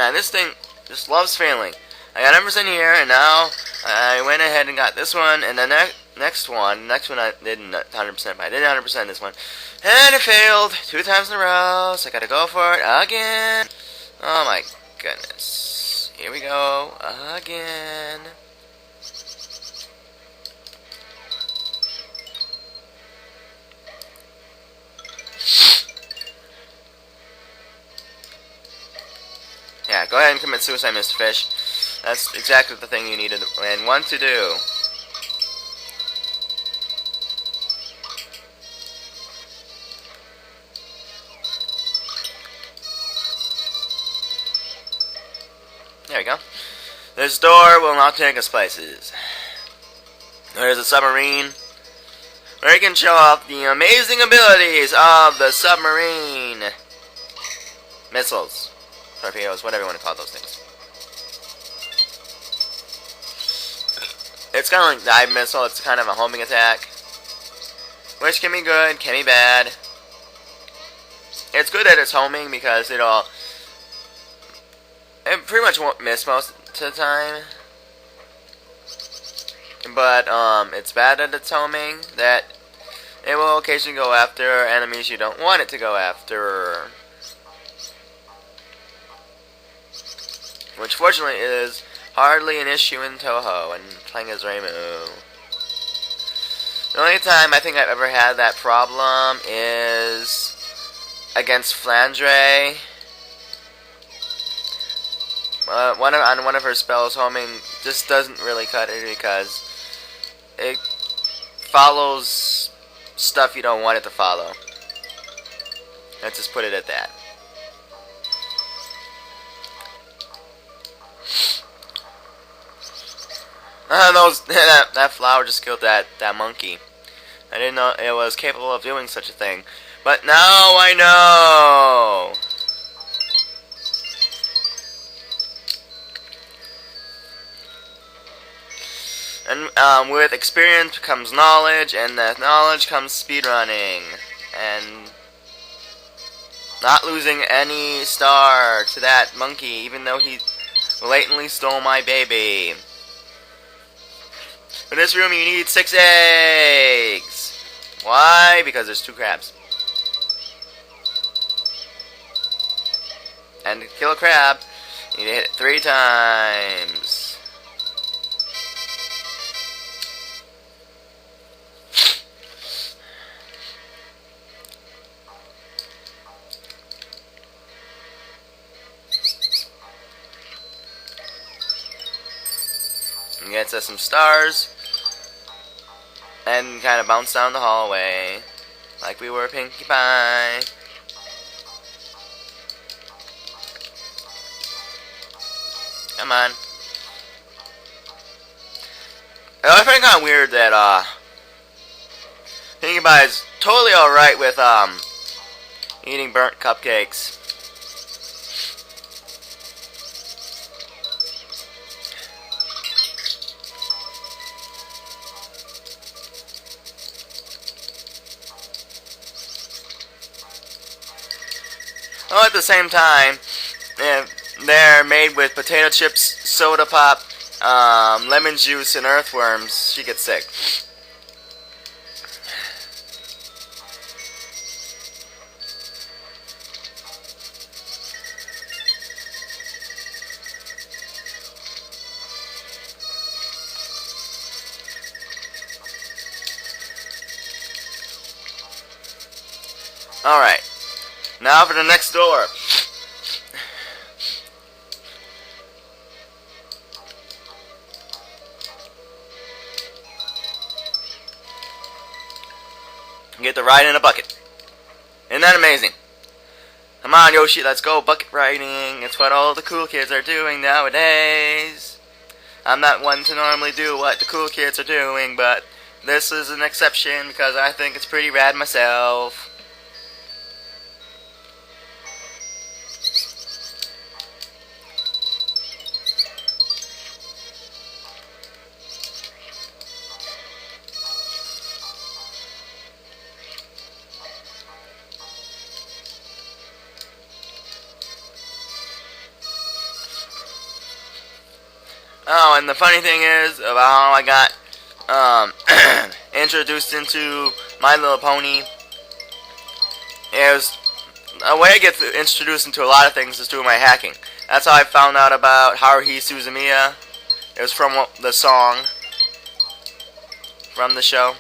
Man, this thing just loves failing. I got 100% here, and now I went ahead and got this one, and the next one I didn't 100%, but I did 100% this one. And it failed 2 times in a row, so I gotta go for it again. Oh my goodness. Here we go, again. Yeah, go ahead and commit suicide, Mr. Fish. That's exactly the thing you needed and want to do. There we go. This door will not take us places. There's a submarine where you can show off the amazing abilities of the submarine. Missiles. Torpedoes, whatever you want to call those things. It's kind of like dive missile. It's kind of a homing attack, which can be good, can be bad. It's good that it's homing because it pretty much won't miss most of the time. But it's bad that it's homing, that it will occasionally go after enemies you don't want it to go after. Which fortunately is hardly an issue in Toho and playing as Reimu. The only time I think I've ever had that problem is against Flandre. On one of her spells, homing just doesn't really cut it because it follows stuff you don't want it to follow. Let's just put it at that. That flower just killed that monkey. I didn't know it was capable of doing such a thing. But now I know! And with experience comes knowledge, and with knowledge comes speedrunning. And not losing any star to that monkey, even though he blatantly stole my baby. For this room, you need 6 eggs. Why? Because there's 2 crabs. And to kill a crab, you need to hit it 3 times. And gets us some stars. And kind of bounce down the hallway like we were Pinkie Pie. Come on. I find it kind of weird that Pinkie Pie is totally alright with eating burnt cupcakes. Well, at the same time, they're made with potato chips, soda pop, lemon juice, and earthworms. She gets sick. Alright. Now for the next door. Get to ride in a bucket. Isn't that amazing? Come on, Yoshi, let's go bucket riding. It's what all the cool kids are doing nowadays. I'm not one to normally do what the cool kids are doing, but this is an exception because I think it's pretty rad myself. Oh, and the funny thing is about how I got introduced into My Little Pony. It was a way I get introduced into a lot of things is through my hacking. That's how I found out about Haruhi Suzumiya. It was from the song from the show.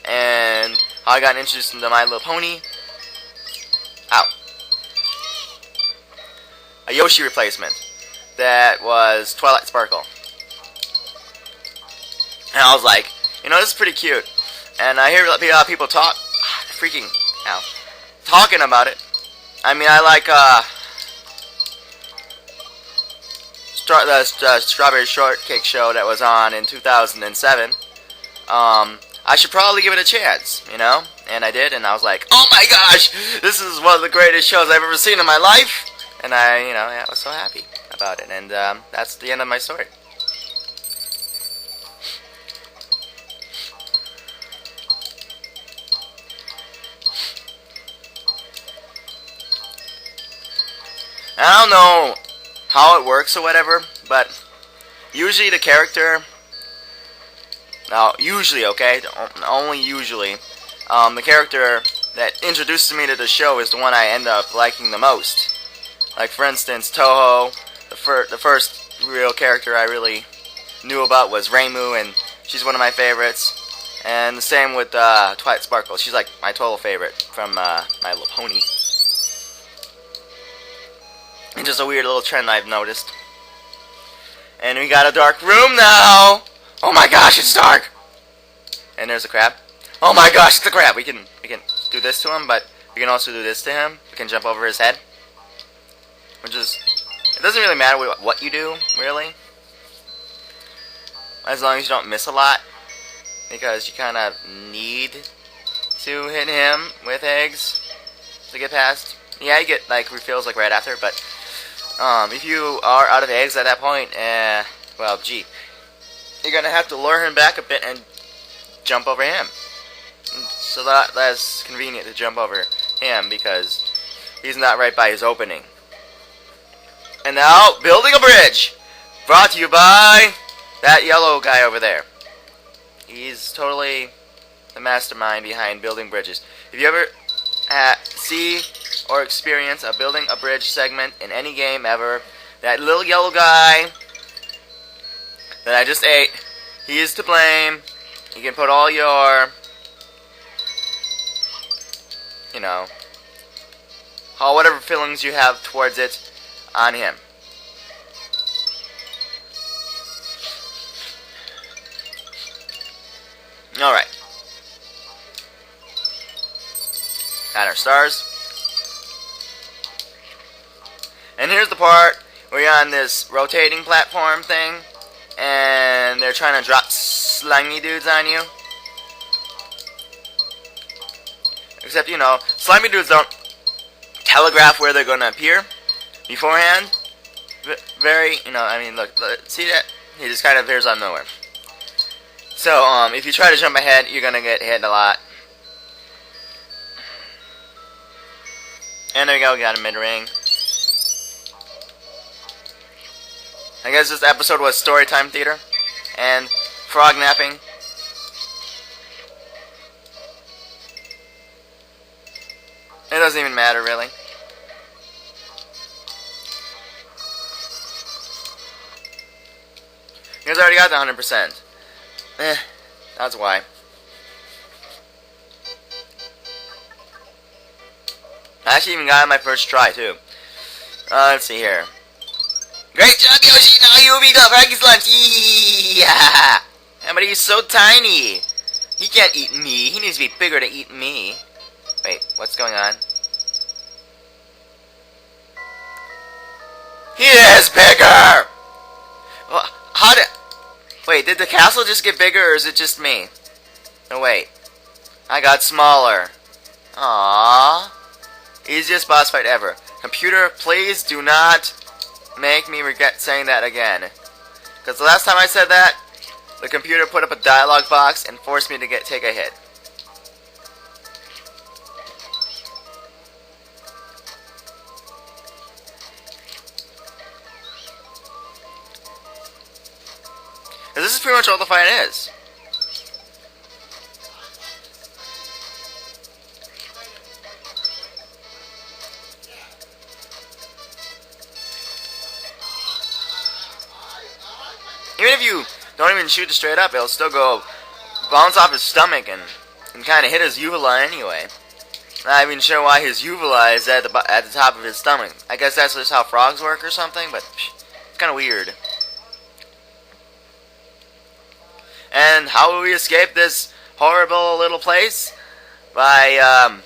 And how I got introduced into My Little Pony. Ow. A Yoshi replacement. That was Twilight Sparkle. And I was like, you know, this is pretty cute. And I hear a lot of people talking about it. I mean, I like the Strawberry Shortcake show that was on in 2007. I should probably give it a chance, you know? And I did, and I was like, oh my gosh, this is one of the greatest shows I've ever seen in my life. And I was so happy about it. And that's the end of my story. I don't know how it works or whatever, but usually the character, okay, only usually, the character that introduces me to the show is the one I end up liking the most. Like, for instance, Toho, the first real character I really knew about was Reimu, and she's one of my favorites. And the same with Twilight Sparkle. She's like my total favorite from My Little Pony. It's just a weird little trend I've noticed. And we got a dark room now! Oh my gosh, it's dark! And there's a crab. Oh my gosh, it's a crab! We can do this to him, but we can also do this to him. We can jump over his head. Which is... It doesn't really matter what you do, really. As long as you don't miss a lot. Because you kind of need to hit him with eggs to get past. Yeah, you get like refills like right after, but if you are out of eggs at that point, well, gee, you're gonna have to lure him back a bit and jump over him. So that's convenient to jump over him because he's not right by his opening. And now, building a bridge, brought to you by that yellow guy over there. He's totally the mastermind behind building bridges. If you ever see or experience a building a bridge segment in any game ever, that little yellow guy that I just ate, he is to blame. You can put all your, you know, whatever feelings you have towards it on him. Alright. Got our stars. And here's the part where you're on this rotating platform thing, and they're trying to drop slimy dudes on you. Except, you know, slimy dudes don't telegraph where they're going to appear beforehand. Very, you know, I mean, look, see that? He just kind of appears out of nowhere. So, if you try to jump ahead, you're going to get hit a lot. And there we go, we got a mid-ring. I guess this episode was Storytime Theater and frog napping. It doesn't even matter, really. You guys already got the 100%. That's why. I actually even got it my first try, too. Let's see here. Great job, Yoshi! Now you will be the Frankie's lunch! Yeah! But he's so tiny! He can't eat me. He needs to be bigger to eat me. Wait, what's going on? He is bigger! Well, wait, did the castle just get bigger, or is it just me? No, wait. I got smaller. Aww. Easiest boss fight ever. Computer, please do not make me regret saying that again. Because the last time I said that, the computer put up a dialogue box and forced me to take a hit. this is pretty much all the fight is. Even if you don't even shoot it straight up, it'll still go bounce off his stomach and kind of hit his uvula anyway. Not even sure why his uvula is at the top of his stomach. I guess that's just how frogs work or something, but it's kind of weird. And how will we escape this horrible little place? By,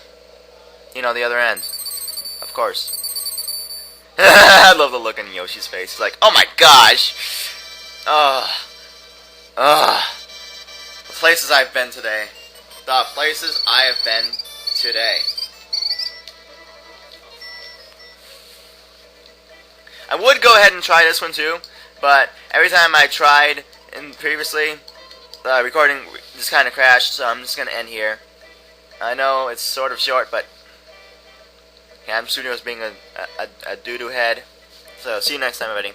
you know, the other end. Of course. I love the look on Yoshi's face. He's like, oh my gosh! The places I've been today. The places I have been today. I would go ahead and try this one too, but every time I tried previously, the recording just kind of crashed, so I'm just going to end here. I know it's sort of short, but Camstudio is being a doo-doo head. So see you next time, everybody.